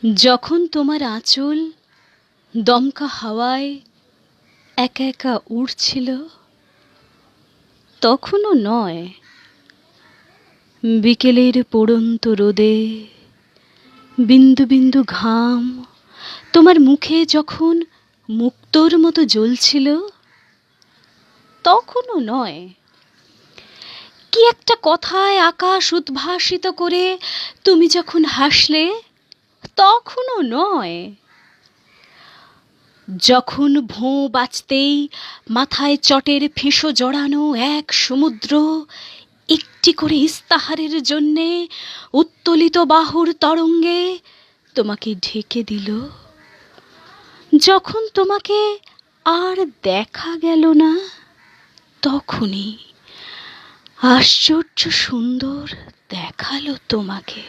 যখন তোমার আঁচল দমকা হাওয়ায় একা একা উড়ছিল, তখনও নয়, বিকেলের পড়ন্ত রোদে বিন্দু বিন্দু ঘাম তোমার মুখে যখন মুক্তোর মতো জ্বলছিল, তখনও নয়, কি একটা কথায় আকাশ উদ্ভাসিত করে তুমি যখন হাসলে, তখনও নয়, যখন ভোঁ বাজতেই মাথায় চটের ফেঁসো জড়ানো এক সমুদ্র একটি করে ইস্তাহারের জন্যে উত্তোলিত বাহুর তরঙ্গে তোমাকে ঢেকে দিল, যখন তোমাকে আর দেখা গেল না, তখনই আশ্চর্য সুন্দর দেখালো তোমাকে।